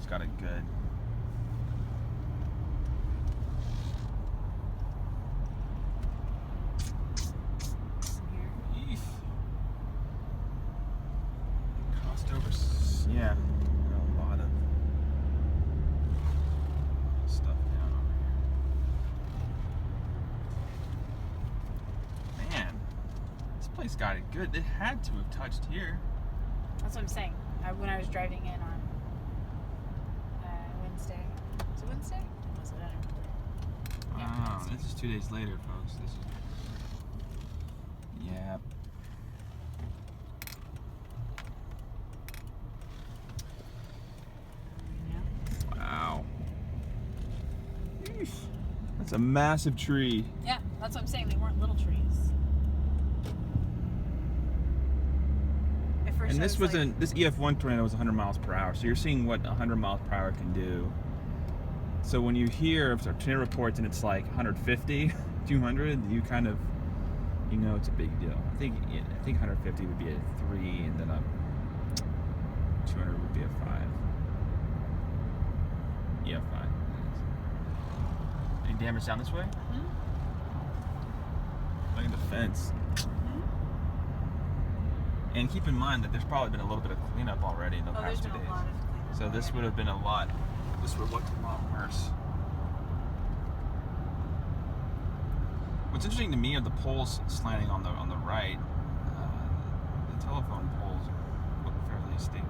got it good. Eef. Crossed over. Yeah. A lot of stuff down over here. Man, this place got it good. It had to have touched here. That's what I'm saying. When I was driving in on Wednesday. Was it Wednesday? Was it? I don't remember. Yeah, Wow, this is 2 days later, folks. This is. Yeah. Wow. Eesh. That's a massive tree. Yeah, that's what I'm saying. They weren't little trees. At first And I this was wasn't. This EF1 tornado was 100 miles per hour. So you're seeing what 100 miles per hour can do. So when you hear tornado reports and it's like 150, 200, you kind of, you know, it's a big deal. I think 150 would be a 3, and then 200 would be a 5. Yeah, 5. Any damage down this way? Mm-hmm. Look at the fence. Mm-hmm. And keep in mind that there's probably been a little bit of cleanup already in the past 2 days. A lot of cleanup So this would have been a lot. This would have looked a lot worse. What's interesting to me are the poles slanting on the right. The telephone poles look fairly stable.